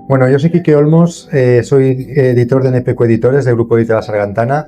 Bueno, yo soy Quique Olmos, soy editor de NPQ Editores del Grupo Editorial Sargantana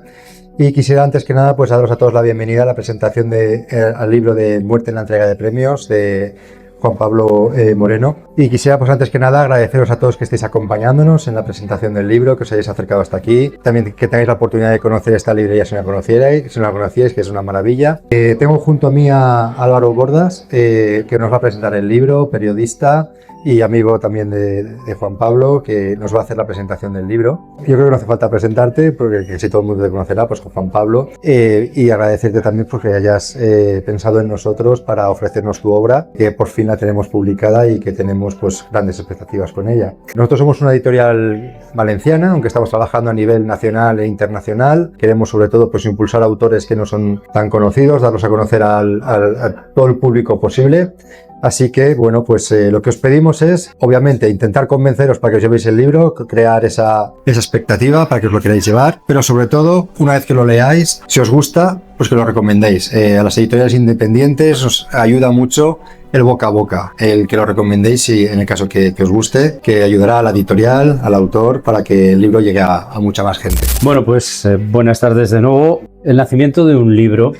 y quisiera antes que nada pues daros a todos la bienvenida a la presentación al libro de Muerte en la entrega de premios de Juan Pablo Moreno. Y quisiera pues antes que nada agradeceros a todos que estéis acompañándonos en la presentación del libro, que os hayáis acercado hasta aquí, también que tengáis la oportunidad de conocer esta librería si no la conocíais, que es una maravilla. Tengo junto a mí a Álvaro Bordas, que nos va a presentar el libro, periodista y amigo también de Juan Pablo, que nos va a hacer la presentación del libro. Yo creo que no hace falta presentarte, porque si todo el mundo te conocerá, pues Juan Pablo, y agradecerte también porque hayas pensado en nosotros para ofrecernos tu obra, que por fin la tenemos publicada y que tenemos pues grandes expectativas con ella. Nosotros somos una editorial valenciana, aunque estamos trabajando a nivel nacional e internacional. Queremos sobre todo pues impulsar autores que no son tan conocidos, darlos a conocer a todo el público posible. Así que, bueno, pues lo que os pedimos es, obviamente, intentar convenceros para que os llevéis el libro, crear esa expectativa para que os lo queráis llevar, pero sobre todo, una vez que lo leáis, si os gusta, pues que lo recomendéis. A las editoriales independientes os ayuda mucho el boca a boca, el que lo recomendéis y en el caso que os guste, que ayudará a la editorial, al autor, para que el libro llegue a mucha más gente. Bueno, pues buenas tardes de nuevo. El nacimiento de un libro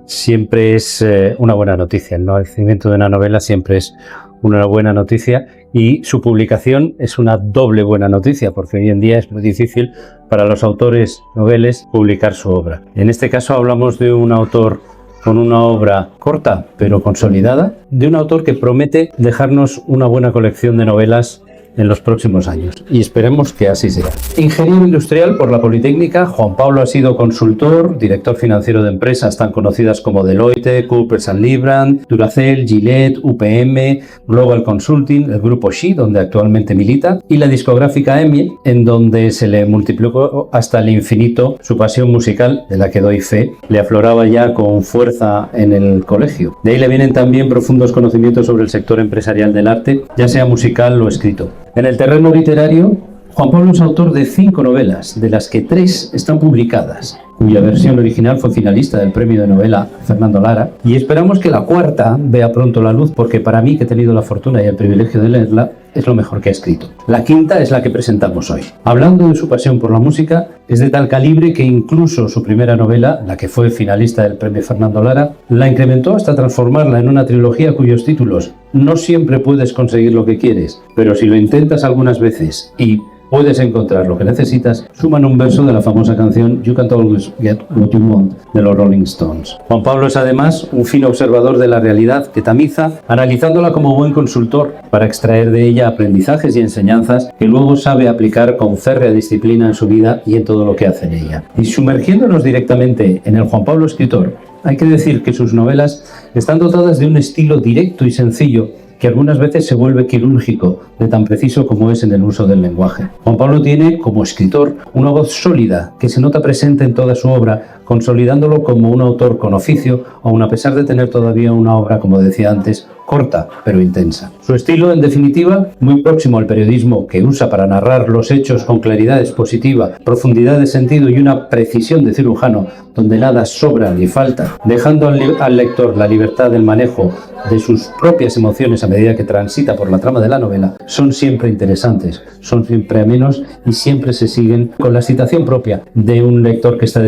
siempre es una buena noticia, ¿no? El nacimiento de una novela siempre es una buena noticia y su publicación es una doble buena noticia, porque hoy en día es muy difícil para los autores noveles publicar su obra. En este caso hablamos de un autor con una obra corta pero consolidada, de un autor que promete dejarnos una buena colección de novelas en los próximos años, y esperemos que así sea. Ingeniero industrial por la Politécnica, Juan Pablo ha sido consultor, director financiero de empresas tan conocidas como Deloitte, Coopers & Lybrand, Duracell, Gillette, UPM, Global Consulting, el grupo She, donde actualmente milita, y la discográfica EMI, en donde se le multiplicó hasta el infinito su pasión musical, de la que doy fe, le afloraba ya con fuerza en el colegio. De ahí le vienen también profundos conocimientos sobre el sector empresarial del arte, ya sea musical o escrito. En el terreno literario, Juan Pablo es autor de 5 novelas, de las que 3 están publicadas, cuya versión original fue finalista del premio de novela Fernando Lara, y esperamos que la 4ª vea pronto la luz, porque para mí, que he tenido la fortuna y el privilegio de leerla, es lo mejor que ha escrito. La 5ª es la que presentamos hoy. Hablando de su pasión por la música, es de tal calibre que incluso su primera novela, la que fue finalista del premio Fernando Lara, la incrementó hasta transformarla en una trilogía cuyos títulos: No siempre puedes conseguir lo que quieres, pero si lo intentas algunas veces y puedes encontrar lo que necesitas, suman un verso de la famosa canción You Can't Always Get What You Want de los Rolling Stones. Juan Pablo es además un fino observador de la realidad que tamiza, analizándola como buen consultor para extraer de ella aprendizajes y enseñanzas que luego sabe aplicar con férrea disciplina en su vida y en todo lo que hace en ella. Y sumergiéndonos directamente en el Juan Pablo escritor, hay que decir que sus novelas están dotadas de un estilo directo y sencillo que algunas veces se vuelve quirúrgico, de tan preciso como es en el uso del lenguaje. Juan Pablo tiene, como escritor, una voz sólida que se nota presente en toda su obra, consolidándolo como un autor con oficio, aun a pesar de tener todavía una obra, como decía antes, corta pero intensa. Su estilo, en definitiva, muy próximo al periodismo que usa para narrar los hechos con claridad expositiva, profundidad de sentido y una precisión de cirujano, donde nada sobra ni falta, dejando al lector la libertad del manejo de sus propias emociones a medida que transita por la trama de la novela, son siempre interesantes, son siempre amenos y siempre se siguen con la excitación propia de un lector que está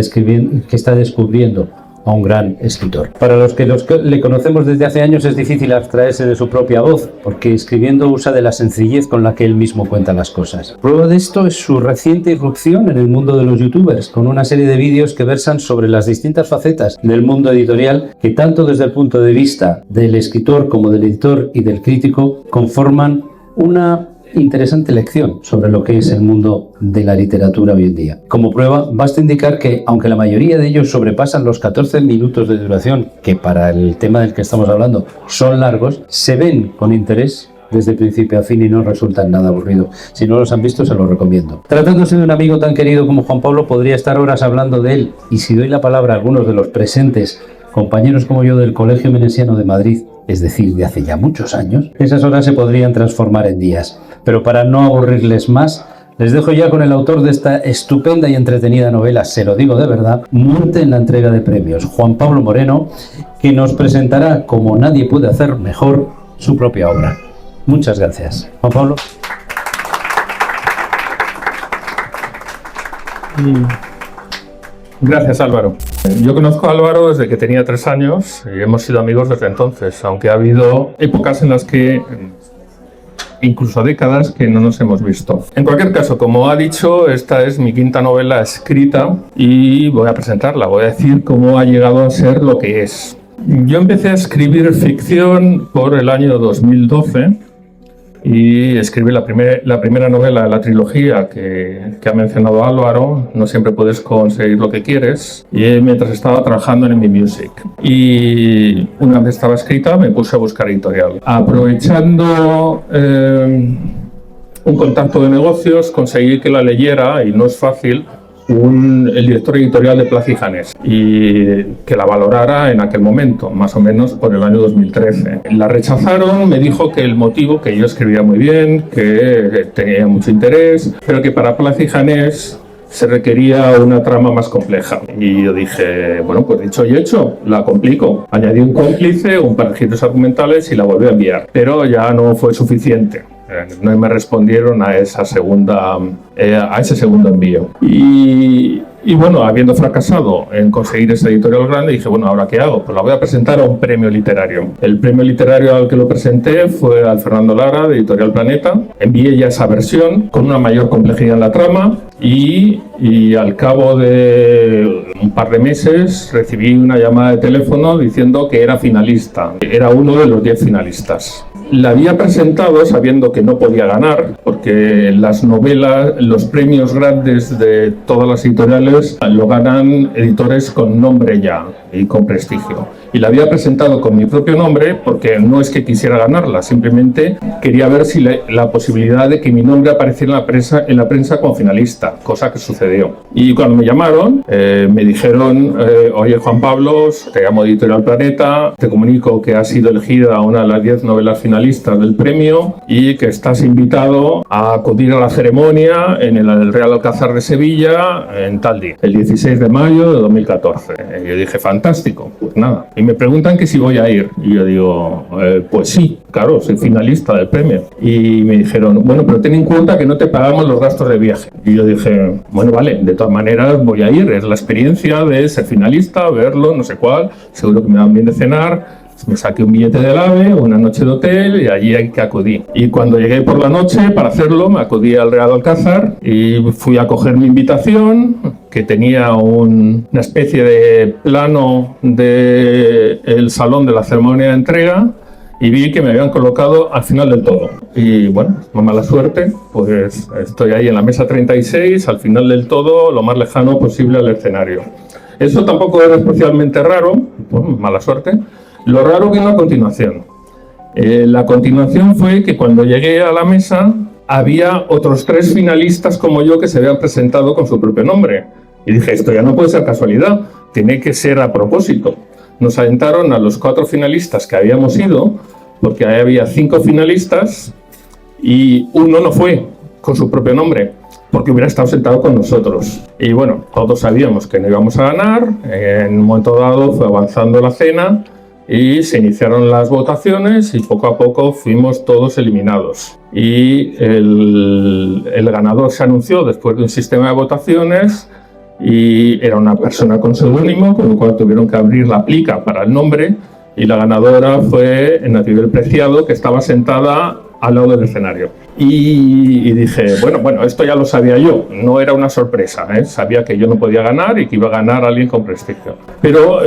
descubriendo a un gran escritor. Para los que le conocemos desde hace años es difícil abstraerse de su propia voz, porque escribiendo usa de la sencillez con la que él mismo cuenta las cosas. Prueba de esto es su reciente irrupción en el mundo de los youtubers, con una serie de vídeos que versan sobre las distintas facetas del mundo editorial que, tanto desde el punto de vista del escritor como del editor y del crítico, conforman una interesante lección sobre lo que es el mundo de la literatura hoy en día. Como prueba, basta indicar que, aunque la mayoría de ellos sobrepasan los 14 minutos de duración, que para el tema del que estamos hablando son largos, se ven con interés desde principio a fin y no resultan nada aburridos. Si no los han visto, se los recomiendo. Tratándose de un amigo tan querido como Juan Pablo, podría estar horas hablando de él, y si doy la palabra a algunos de los presentes, compañeros como yo del Colegio Menesiano de Madrid, es decir, de hace ya muchos años, esas horas se podrían transformar en días. Pero para no aburrirles más, les dejo ya con el autor de esta estupenda y entretenida novela, se lo digo de verdad, Muerte en la entrega de premios, Juan Pablo Moreno, que nos presentará, como nadie puede hacer mejor, su propia obra. Muchas gracias. Juan Pablo. Gracias, Álvaro. Yo conozco a Álvaro desde que tenía 3 años y hemos sido amigos desde entonces, aunque ha habido épocas en las que, incluso décadas, que no nos hemos visto. En cualquier caso, como ha dicho, esta es mi 5ª novela escrita y voy a presentarla, voy a decir cómo ha llegado a ser lo que es. Yo empecé a escribir ficción por el año 2012 y escribí la primera novela de la trilogía que ha mencionado Álvaro, No siempre puedes conseguir lo que quieres, y mientras estaba trabajando en Mi Music. Y una vez estaba escrita me puse a buscar editorial. Aprovechando un contacto de negocios conseguí que la leyera, y no es fácil, el director editorial de Plaza y Janés, y que la valorara en aquel momento, más o menos por el año 2013. La rechazaron, me dijo que el motivo, que yo escribía muy bien, que tenía mucho interés, pero que para Plaza y Janés se requería una trama más compleja. Y yo dije, bueno, pues dicho y hecho, la complico. Añadí un cómplice, un par de giros argumentales y la volví a enviar, pero ya no fue suficiente. No me respondieron a ese segundo envío. Y bueno, habiendo fracasado en conseguir ese editorial grande, dije, bueno, ¿ahora qué hago? Pues la voy a presentar a un premio literario. El premio literario al que lo presenté fue al Fernando Lara, de Editorial Planeta. Envié ya esa versión con una mayor complejidad en la trama y al cabo de un par de meses recibí una llamada de teléfono diciendo que era finalista. Era uno de los 10 finalistas. La había presentado sabiendo que no podía ganar, porque las novelas, los premios grandes de todas las editoriales lo ganan editores con nombre ya y con prestigio. Y la había presentado con mi propio nombre porque no es que quisiera ganarla, simplemente quería ver si la posibilidad de que mi nombre apareciera en la prensa como finalista, cosa que sucedió. Y cuando me llamaron, me dijeron, oye Juan Pablo, te llamo de Editorial Planeta, te comunico que has sido elegida una de las 10 novelas finalistas del premio y que estás invitado a acudir a la ceremonia en el Real Alcázar de Sevilla en tal día, el 16 de mayo de 2014. Y yo dije, fantástico, pues nada. Y me preguntan que si voy a ir. Y yo digo, pues sí, claro, soy finalista del premio. Y me dijeron, bueno, pero ten en cuenta que no te pagamos los gastos de viaje. Y yo dije, bueno, vale, de todas maneras voy a ir. Es la experiencia de ser finalista, verlo, no sé cuál. Seguro que me dan bien de cenar. Me saqué un billete del AVE, una noche de hotel y allí hay que acudir. Y cuando llegué por la noche para hacerlo, me acudí al Real Alcázar y fui a coger mi invitación, que tenía una especie de plano del salón de la ceremonia de entrega, y vi que me habían colocado al final del todo. Y bueno, con mala suerte, pues estoy ahí en la mesa 36, al final del todo, lo más lejano posible al escenario. Eso tampoco era especialmente raro, pues mala suerte. Lo raro vino a continuación. La continuación fue que cuando llegué a la mesa había otros 3 finalistas como yo que se habían presentado con su propio nombre. Y dije, esto ya no puede ser casualidad, tiene que ser a propósito. Nos aventaron a los 4 finalistas que habíamos ido, porque ahí había 5 finalistas y uno no fue con su propio nombre, porque hubiera estado sentado con nosotros. Y bueno, todos sabíamos que no íbamos a ganar. En un momento dado fue avanzando la cena y se iniciaron las votaciones y poco a poco fuimos todos eliminados. Y el ganador se anunció después de un sistema de votaciones y era una persona con seudónimo, con lo cual tuvieron que abrir la plica para el nombre, y la ganadora fue Natibel Preciado, que estaba sentada al lado del escenario. Y dije, bueno, esto ya lo sabía yo, no era una sorpresa, ¿eh? Sabía que yo no podía ganar y que iba a ganar alguien con prestigio. Pero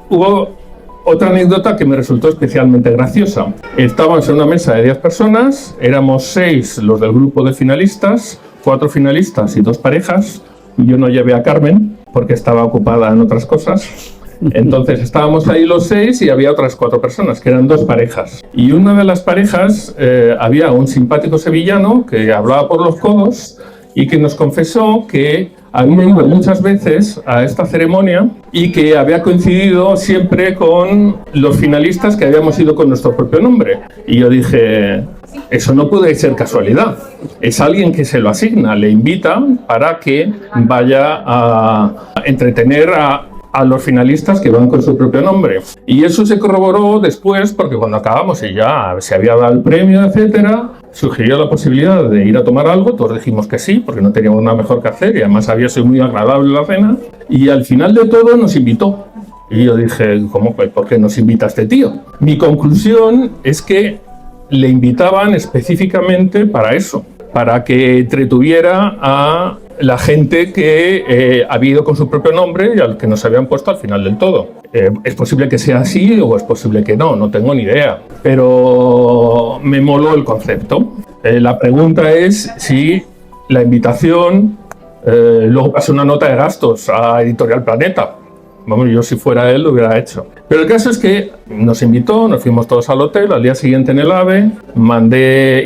hubo otra anécdota que me resultó especialmente graciosa. Estábamos en una mesa de 10 personas, éramos 6 los del grupo de finalistas, 4 finalistas y 2 parejas. Yo no llevé a Carmen porque estaba ocupada en otras cosas. Entonces estábamos ahí los 6 y había otras 4 personas, que eran 2 parejas. Y una de las parejas, había un simpático sevillano que hablaba por los codos y que nos confesó que había ido muchas veces a esta ceremonia y que había coincidido siempre con los finalistas que habíamos ido con nuestro propio nombre. Y yo dije, eso no puede ser casualidad. Es alguien que se lo asigna, le invita para que vaya a entretener a a los finalistas que van con su propio nombre. Y eso se corroboró después, porque cuando acabamos y ya se había dado el premio, etcétera, sugirió la posibilidad de ir a tomar algo. Todos dijimos que sí, porque no teníamos nada mejor que hacer y además había sido muy agradable la cena. Y al final de todo nos invitó. Y yo dije, ¿cómo? Pues, ¿por qué nos invita este tío? Mi conclusión es que le invitaban específicamente para eso, para que entretuviera a la gente que había ido con su propio nombre y al que nos habían puesto al final del todo. Es posible que sea así o es posible que no tengo ni idea, pero me moló el concepto. La pregunta es si la invitación luego pasa una nota de gastos a Editorial Planeta. Vamos, yo si fuera él lo hubiera hecho. Pero el caso es que nos invitó, nos fuimos todos al hotel, al día siguiente en el AVE,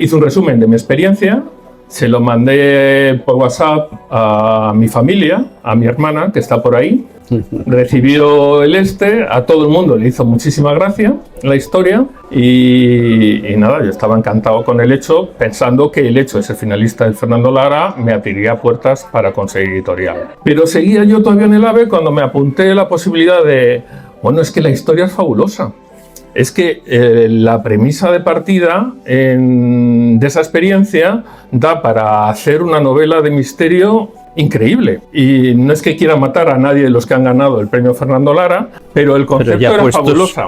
hice un resumen de mi experiencia, se lo mandé por WhatsApp a mi familia, a mi hermana, que está por ahí. Recibió a todo el mundo le hizo muchísima gracia la historia y nada, yo estaba encantado con el hecho, pensando que el hecho de ser finalista del Fernando Lara me abriría puertas para conseguir editorial. Pero seguía yo todavía en el AVE cuando me apunté la posibilidad de, bueno, es que la historia es fabulosa. Es que la premisa de partida de esa experiencia da para hacer una novela de misterio increíble. Y no es que quiera matar a nadie de los que han ganado el premio Fernando Lara, pero el concepto era fabuloso.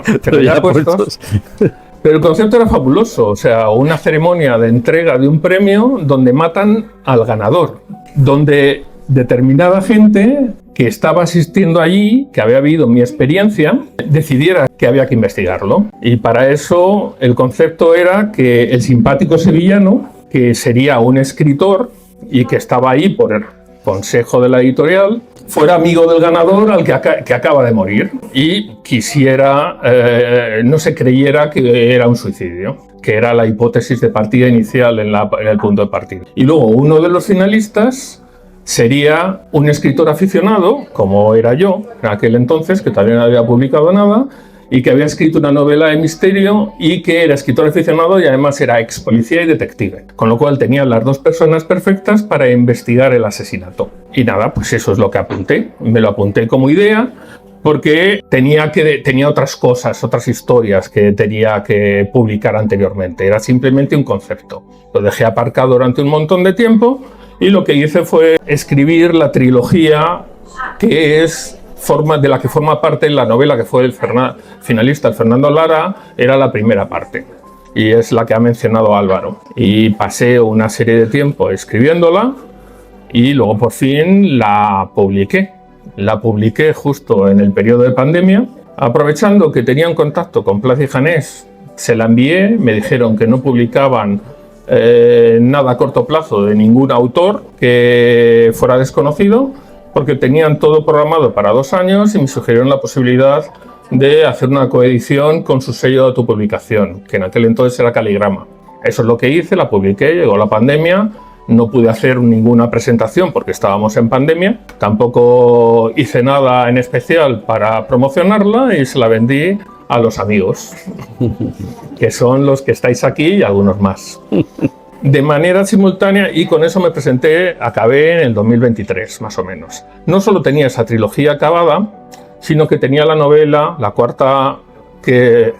Pero el concepto era fabuloso, o sea, una ceremonia de entrega de un premio donde matan al ganador, donde determinada gente que estaba asistiendo allí, que había habido mi experiencia, decidiera que había que investigarlo. Y para eso el concepto era que el simpático sevillano, que sería un escritor y que estaba ahí por el consejo de la editorial, fuera amigo del ganador al que acaba de morir y quisiera, no se creyera que era un suicidio, que era la hipótesis de partida inicial en el punto de partida. Y luego uno de los finalistas sería un escritor aficionado, como era yo en aquel entonces, que todavía no había publicado nada, y que había escrito una novela de misterio y que era escritor aficionado y además era ex policía y detective. Con lo cual tenía las dos personas perfectas para investigar el asesinato. Y nada, pues eso es lo que apunté. Me lo apunté como idea porque tenía otras cosas, otras historias que tenía que publicar anteriormente. Era simplemente un concepto. Lo dejé aparcado durante un montón de tiempo y lo que hice fue escribir la trilogía que es de la que forma parte la novela que fue el finalista, el Fernando Lara, era la primera parte. Y es la que ha mencionado Álvaro. Y pasé una serie de tiempo escribiéndola y luego por fin la publiqué. La publiqué justo en el periodo de pandemia. Aprovechando que tenía un contacto con Plaza y Janés, se la envié, me dijeron que no publicaban nada a corto plazo de ningún autor que fuera desconocido, porque tenían todo programado para 2 años y me sugirieron la posibilidad de hacer una coedición con su sello de autopublicación, que en aquel entonces era Caligrama. Eso es lo que hice, la publiqué, llegó la pandemia, no pude hacer ninguna presentación porque estábamos en pandemia, tampoco hice nada en especial para promocionarla y se la vendí a los amigos, que son los que estáis aquí y algunos más. De manera simultánea, y con eso me presenté, acabé en el 2023, más o menos. No solo tenía esa trilogía acabada, sino que tenía la novela, la cuarta, que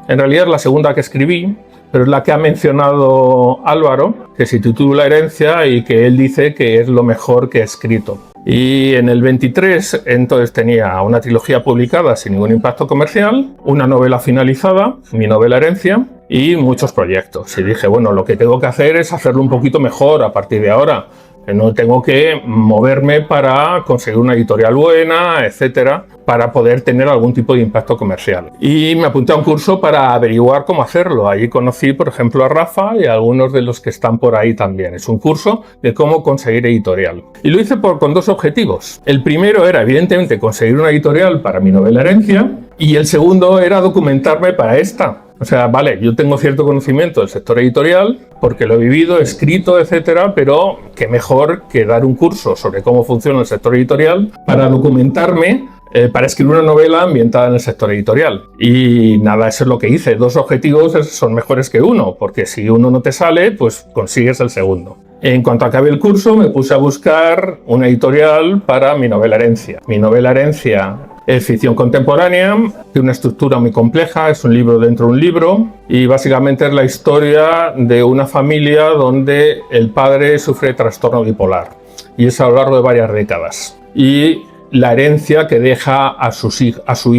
en realidad es la segunda que escribí, pero es la que ha mencionado Álvaro, que se titula Herencia y que él dice que es lo mejor que he escrito. Y en el 23, entonces tenía una trilogía publicada sin ningún impacto comercial, una novela finalizada, mi novela Herencia, y muchos proyectos. Y dije, bueno, lo que tengo que hacer es hacerlo un poquito mejor a partir de ahora. No tengo que moverme para conseguir una editorial buena, etcétera, para poder tener algún tipo de impacto comercial. Y me apunté a un curso para averiguar cómo hacerlo. Allí conocí, por ejemplo, a Rafa y a algunos de los que están por ahí también. Es un curso de cómo conseguir editorial. Y lo hice con 2 objetivos. El primero era, evidentemente, conseguir una editorial para mi novela Herencia, y el segundo era documentarme para esta. O sea, vale, yo tengo cierto conocimiento del sector editorial porque lo he vivido, he escrito, etcétera, pero qué mejor que dar un curso sobre cómo funciona el sector editorial para documentarme, para escribir una novela ambientada en el sector editorial. Y nada, eso es lo que hice. 2 objetivos son mejores que uno, porque si uno no te sale, pues consigues el segundo. En cuanto acabé el curso, me puse a buscar una editorial para mi novela Herencia. Mi novela Herencia Es ficción contemporánea, tiene una estructura muy compleja, es un libro dentro de un libro y básicamente es la historia de una familia donde el padre sufre trastorno bipolar y es a lo largo de varias décadas. Y la herencia que deja a su hijo, a su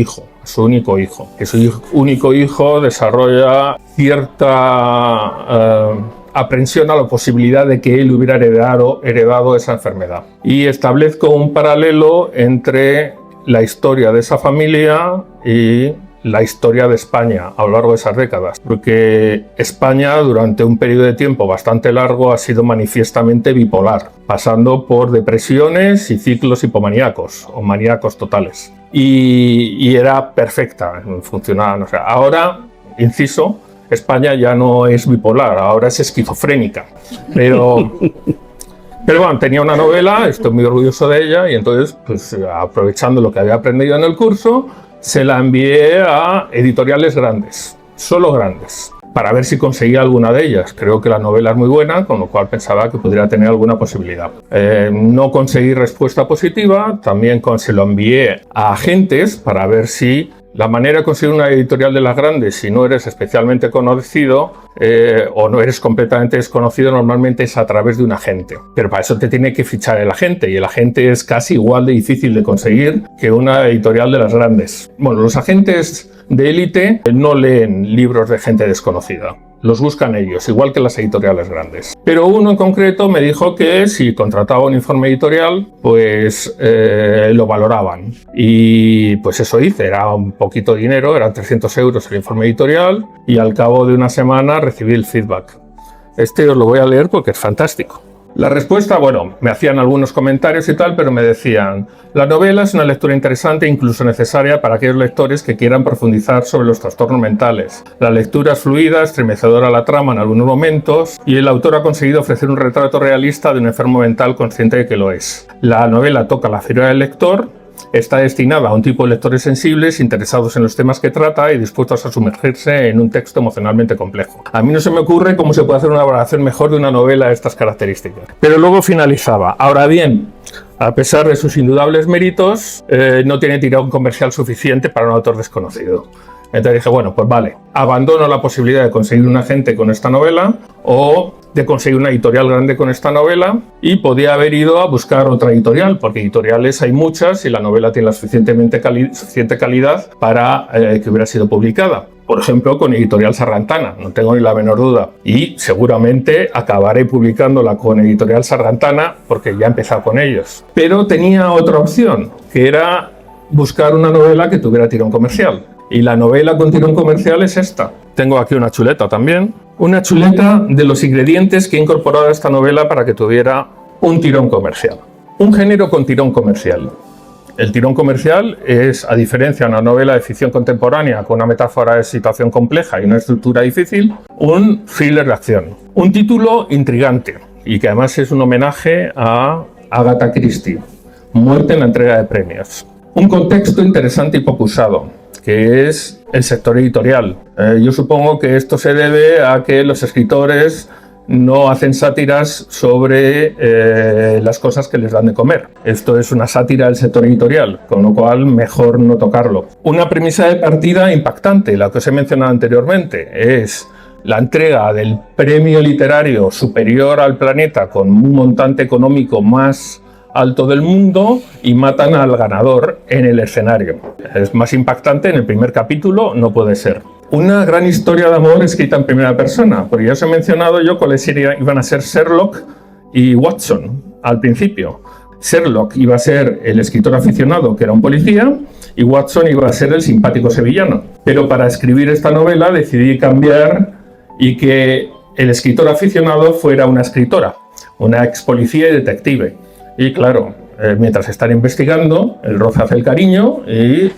único hijo. Que su único hijo desarrolla cierta aprensión a la posibilidad de que él hubiera heredado esa enfermedad. Y establezco un paralelo entre la historia de esa familia y la historia de España a lo largo de esas décadas, porque España durante un periodo de tiempo bastante largo ha sido manifiestamente bipolar, pasando por depresiones y ciclos hipomaníacos o maníacos totales. Y era perfecta, funcionaba. O sea, ahora, inciso, España ya no es bipolar, ahora es esquizofrénica. Pero bueno, tenía una novela, estoy muy orgulloso de ella y entonces, pues aprovechando lo que había aprendido en el curso, se la envié a editoriales grandes, solo grandes, para ver si conseguía alguna de ellas. Creo que la novela es muy buena, con lo cual pensaba que pudiera tener alguna posibilidad. No conseguí respuesta positiva, también se lo envié a agentes para ver si la manera de conseguir una editorial de las grandes, si no eres especialmente conocido o no eres completamente desconocido, normalmente es a través de un agente. Pero para eso te tiene que fichar el agente y el agente es casi igual de difícil de conseguir que una editorial de las grandes. Bueno, los agentes de élite no leen libros de gente desconocida. Los buscan ellos, igual que las editoriales grandes. Pero uno en concreto me dijo que si contrataba un informe editorial, pues lo valoraban. Y pues eso hice, era un poquito de dinero, eran 300 euros el informe editorial, y al cabo de una semana recibí el feedback. Os lo voy a leer porque es fantástico. La respuesta, bueno, me hacían algunos comentarios y tal, pero me decían: la novela es una lectura interesante e incluso necesaria para aquellos lectores que quieran profundizar sobre los trastornos mentales. La lectura es fluida, estremecedora la trama en algunos momentos, y el autor ha conseguido ofrecer un retrato realista de un enfermo mental consciente de que lo es. La novela toca la fibra del lector, está destinada a un tipo de lectores sensibles, interesados en los temas que trata y dispuestos a sumergirse en un texto emocionalmente complejo. A mí no se me ocurre cómo se puede hacer una valoración mejor de una novela de estas características. Pero luego finalizaba: ahora bien, a pesar de sus indudables méritos, no tiene tirón comercial suficiente para un autor desconocido. Entonces dije, bueno, pues vale, abandono la posibilidad de conseguir un agente con esta novela o de conseguir una editorial grande con esta novela, y podía haber ido a buscar otra editorial, porque editoriales hay muchas y la novela tiene la suficiente calidad para que hubiera sido publicada. Por ejemplo, con Editorial Sargantana, no tengo ni la menor duda. Y seguramente acabaré publicándola con Editorial Sargantana porque ya he empezado con ellos. Pero tenía otra opción, que era buscar una novela que tuviera tirón comercial. Y la novela con tirón comercial es esta. Tengo aquí una chuleta también. Una chuleta de los ingredientes que he incorporado a esta novela para que tuviera un tirón comercial. Un género con tirón comercial. El tirón comercial es, a diferencia de una novela de ficción contemporánea con una metáfora de situación compleja y una estructura difícil, un thriller de acción. Un título intrigante y que además es un homenaje a Agatha Christie. Muerte en la entrega de premios. Un contexto interesante y poco usado, que es el sector editorial. Yo supongo que esto se debe a que los escritores no hacen sátiras sobre las cosas que les dan de comer. Esto es una sátira del sector editorial, con lo cual mejor no tocarlo. Una premisa de partida impactante, la que os he mencionado anteriormente, es la entrega del premio literario superior al planeta con un montante económico más alto del mundo y matan al ganador en el escenario. Es más impactante en el primer capítulo, no puede ser. Una gran historia de amor escrita en primera persona, porque ya os he mencionado yo cuáles iban a ser Sherlock y Watson al principio. Sherlock iba a ser el escritor aficionado, que era un policía, y Watson iba a ser el simpático sevillano. Pero para escribir esta novela decidí cambiar y que el escritor aficionado fuera una escritora, una ex policía y detective. Y claro, mientras están investigando, el roce hace el cariño y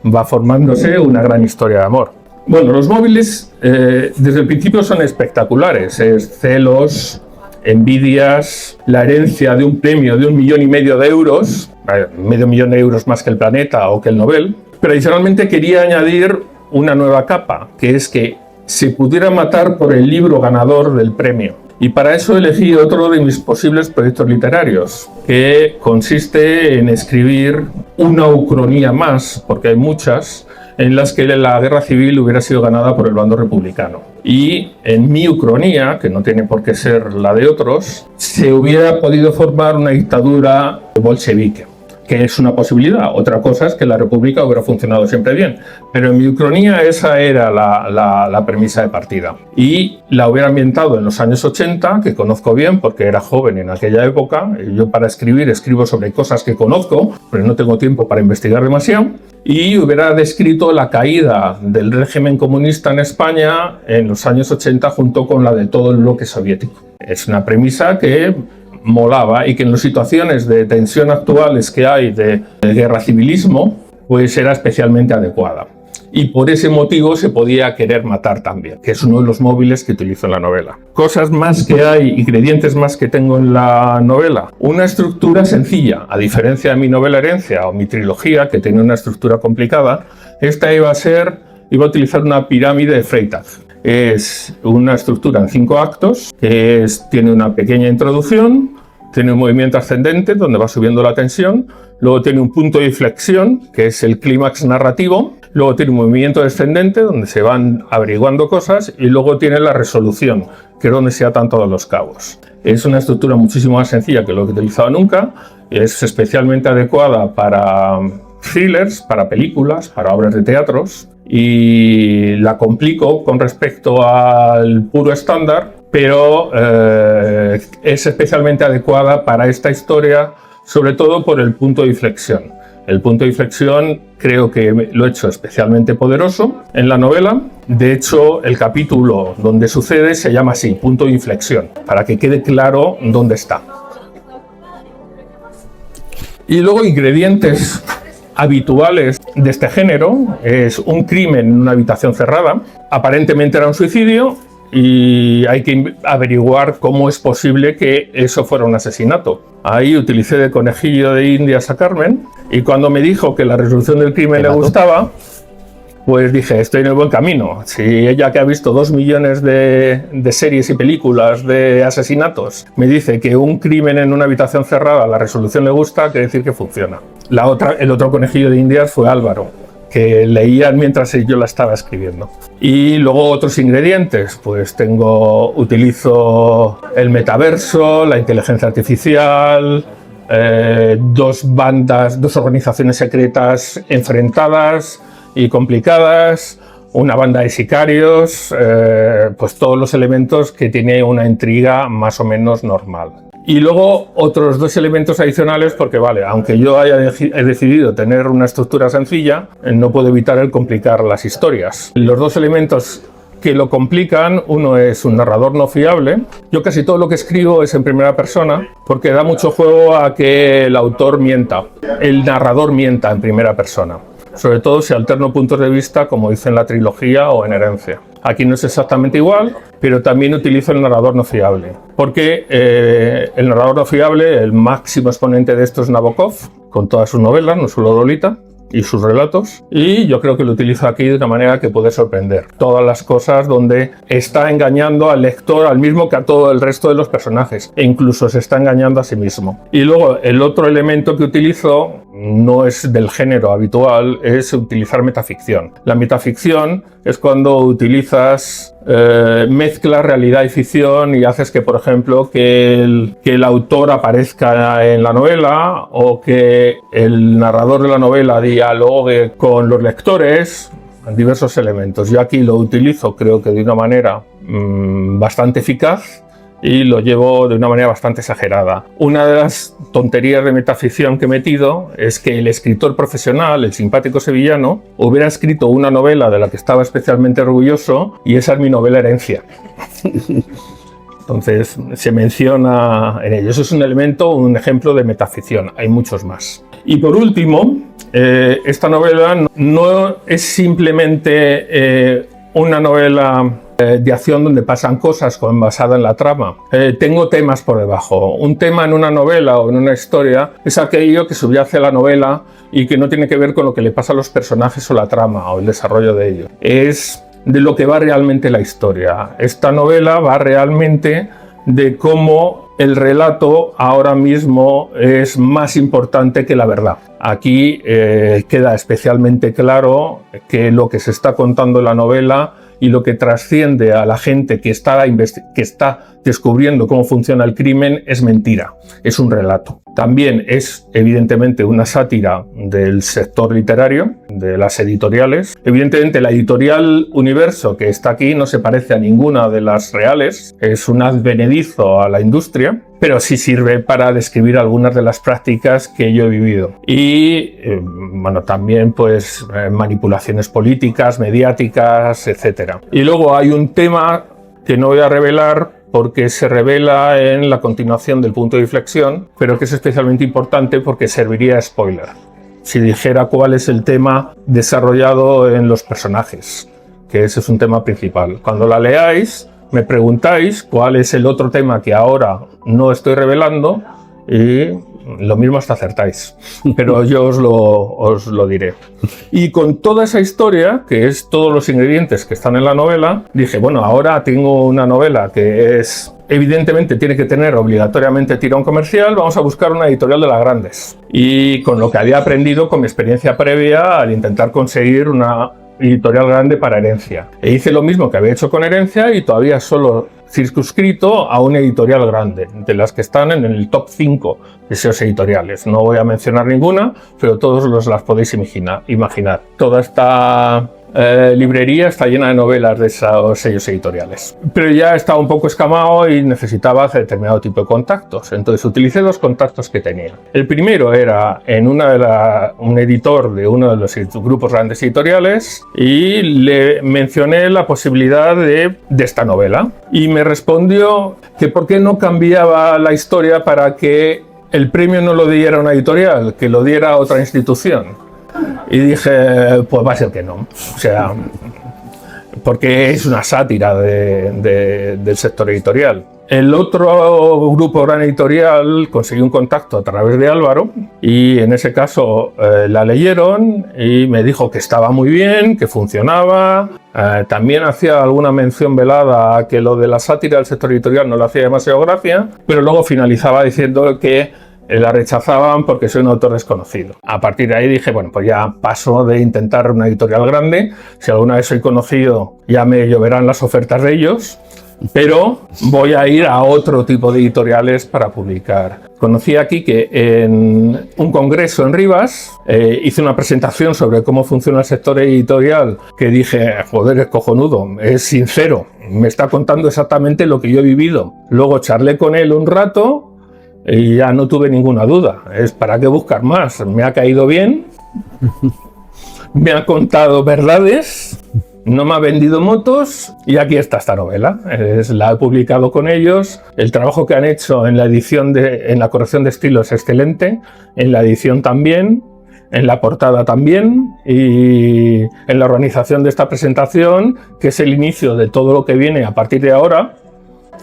va formándose una gran historia de amor. Bueno, los móviles desde el principio son espectaculares. Es celos, envidias, la herencia de un premio de 1,5 millones de euros, medio millón de euros más que el Planeta o que el Nobel. Pero adicionalmente quería añadir una nueva capa, que es que se pudiera matar por el libro ganador del premio. Y para eso elegí otro de mis posibles proyectos literarios, que consiste en escribir una ucronía más, porque hay muchas, en las que la guerra civil hubiera sido ganada por el bando republicano. Y en mi ucronía, que no tiene por qué ser la de otros, se hubiera podido formar una dictadura bolchevique, que es una posibilidad. Otra cosa es que la república hubiera funcionado siempre bien. Pero en mi ucronía esa era la premisa de partida. Y la hubiera ambientado en los años 80, que conozco bien porque era joven en aquella época. Yo para escribir escribo sobre cosas que conozco, pero no tengo tiempo para investigar demasiado. Y hubiera descrito la caída del régimen comunista en España en los años 80 junto con la de todo el bloque soviético. Es una premisa que molaba y que en las situaciones de tensión actuales que hay de guerra civilismo, pues era especialmente adecuada. Y por ese motivo se podía querer matar también, que es uno de los móviles que utilizo en la novela. Cosas más que hay, ingredientes más que tengo en la novela. Una estructura sencilla, a diferencia de mi novela Herencia o mi trilogía, que tiene una estructura complicada, esta iba a utilizar una pirámide de Freytag. Es una estructura en 5 actos, que tiene una pequeña introducción, tiene un movimiento ascendente donde va subiendo la tensión, luego tiene un punto de inflexión, que es el clímax narrativo, luego tiene un movimiento descendente donde se van averiguando cosas y luego tiene la resolución, que es donde se atan todos los cabos. Es una estructura muchísimo más sencilla que lo que he utilizado nunca, es especialmente adecuada para thrillers, para películas, para obras de teatros, y la complico con respecto al puro estándar, pero es especialmente adecuada para esta historia, sobre todo por el punto de inflexión. El punto de inflexión creo que lo he hecho especialmente poderoso en la novela. De hecho, el capítulo donde sucede se llama así, punto de inflexión, para que quede claro dónde está. Y luego ingredientes habituales de este género es un crimen en una habitación cerrada. Aparentemente era un suicidio y hay que averiguar cómo es posible que eso fuera un asesinato. Ahí utilicé de conejillo de indias a Carmen y cuando me dijo que la resolución del crimen le gustaba, pues dije, estoy en el buen camino. Si ella, que ha visto 2 millones de series y películas de asesinatos, me dice que un crimen en una habitación cerrada, la resolución le gusta, quiere decir que funciona. El otro conejillo de indias fue Álvaro, que leía mientras yo la estaba escribiendo. Y luego otros ingredientes, pues utilizo el metaverso, la inteligencia artificial, 2 organizaciones secretas enfrentadas y complicadas, una banda de sicarios, pues todos los elementos que tiene una intriga más o menos normal. Y luego otros 2 elementos adicionales porque, vale, aunque yo he decidido tener una estructura sencilla, no puedo evitar el complicar las historias. Los 2 elementos que lo complican, uno es un narrador no fiable. Yo casi todo lo que escribo es en primera persona porque da mucho juego a que el autor mienta, el narrador mienta en primera persona. Sobre todo si alterno puntos de vista, como dice en la trilogía o en Herencia. Aquí no es exactamente igual, pero también utilizo el narrador no fiable. Porque el narrador no fiable, el máximo exponente de esto es Nabokov, con todas sus novelas, no solo Lolita, y sus relatos. Y yo creo que lo utilizo aquí de una manera que puede sorprender. Todas las cosas donde está engañando al lector, al mismo que a todo el resto de los personajes. E incluso se está engañando a sí mismo. Y luego el otro elemento que utilizo no es del género habitual, es utilizar metaficción. La metaficción es cuando utilizas, mezclas realidad y ficción y haces que, por ejemplo, que el autor aparezca en la novela o que el narrador de la novela dialogue con los lectores, diversos elementos. Yo aquí lo utilizo, creo que de una manera bastante eficaz, y lo llevo de una manera bastante exagerada. Una de las tonterías de metaficción que he metido es que el escritor profesional, el simpático sevillano, hubiera escrito una novela de la que estaba especialmente orgulloso y esa es mi novela Herencia. Entonces se menciona en ello. Eso es un elemento, un ejemplo de metaficción. Hay muchos más. Y por último, esta novela no es simplemente una novela de acción donde pasan cosas basada en la trama. Tengo temas por debajo. Un tema en una novela o en una historia es aquello que subyace a la novela y que no tiene que ver con lo que le pasa a los personajes o la trama o el desarrollo de ello. Es de lo que va realmente la historia. Esta novela va realmente de cómo el relato ahora mismo es más importante que la verdad. Aquí queda especialmente claro que lo que se está contando en la novela y lo que trasciende a la gente que está descubriendo cómo funciona el crimen es mentira, es un relato. También es evidentemente una sátira del sector literario, de las editoriales. Evidentemente la editorial Universo que está aquí no se parece a ninguna de las reales, es un advenedizo a la industria, pero sí sirve para describir algunas de las prácticas que yo he vivido. Y bueno, también pues manipulaciones políticas, mediáticas, etc. Y luego hay un tema que no voy a revelar porque se revela en la continuación del punto de inflexión, pero que es especialmente importante porque serviría de spoiler si dijera cuál es el tema desarrollado en los personajes, que ese es un tema principal. Cuando la leáis, me preguntáis cuál es el otro tema que ahora no estoy revelando y lo mismo hasta acertáis, pero yo os lo diré. Y con toda esa historia, que es todos los ingredientes que están en la novela, dije, bueno, ahora tengo una novela que es, evidentemente tiene que tener obligatoriamente tirón comercial, vamos a buscar una editorial de las grandes. Y con lo que había aprendido con mi experiencia previa al intentar conseguir una editorial grande para Herencia. E hice lo mismo que había hecho con Herencia y todavía solo circunscrito a una editorial grande, de las que están en el top 5 de esos editoriales. No voy a mencionar ninguna, pero todos las podéis imaginar. Toda esta librería está llena de novelas de esos sellos editoriales. Pero ya estaba un poco escamado y necesitaba determinado tipo de contactos. Entonces utilicé dos contactos que tenía. El primero era en un editor de uno de los grupos grandes editoriales y le mencioné la posibilidad de esta novela. Y me respondió que por qué no cambiaba la historia para que el premio no lo diera una editorial, que lo diera otra institución. Y dije, pues va a ser que no. O sea, porque es una sátira del sector editorial. El otro grupo gran editorial consiguió un contacto a través de Álvaro y en ese caso la leyeron y me dijo que estaba muy bien, que funcionaba. También hacía alguna mención velada a que lo de la sátira del sector editorial no le hacía demasiado gracia, pero luego finalizaba diciendo que la rechazaban porque soy un autor desconocido. A partir de ahí dije, bueno, pues ya paso de intentar una editorial grande. Si alguna vez soy conocido, ya me lloverán las ofertas de ellos, pero voy a ir a otro tipo de editoriales para publicar. Conocí aquí que en un congreso en Rivas hice una presentación sobre cómo funciona el sector editorial que dije, joder, es cojonudo, es sincero, me está contando exactamente lo que yo he vivido. Luego charlé con él un rato y ya no tuve ninguna duda. Es para qué buscar más. Me ha caído bien, me ha contado verdades, no me ha vendido motos y aquí está esta novela. La he publicado con ellos. El trabajo que han hecho en la edición en la corrección de estilo es excelente, en la edición también, en la portada también y en la organización de esta presentación, que es el inicio de todo lo que viene a partir de ahora,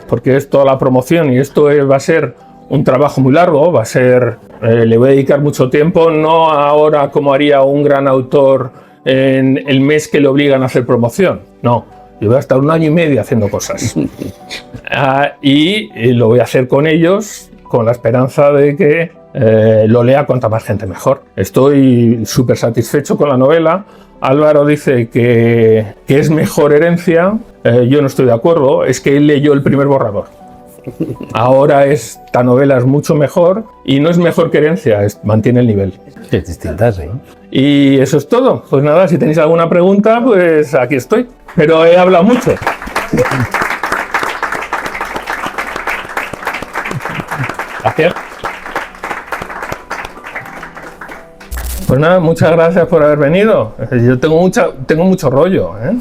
porque es toda la promoción y esto va a ser un trabajo muy largo, va a ser, le voy a dedicar mucho tiempo, no ahora como haría un gran autor en el mes que le obligan a hacer promoción, no, yo voy a estar 1 año y medio haciendo cosas y lo voy a hacer con ellos, con la esperanza de que lo lea cuanta más gente mejor. Estoy súper satisfecho con la novela. Álvaro dice que es mejor Herencia, yo no estoy de acuerdo, es que él leyó el primer borrador. Ahora esta novela es mucho mejor y no es mejor que Herencia, mantiene el nivel. Es distinta, sí. Y eso es todo. Pues nada, si tenéis alguna pregunta, pues aquí estoy. Pero he hablado mucho. Gracias. Pues nada, muchas gracias por haber venido. Yo tengo mucho rollo, ¿eh?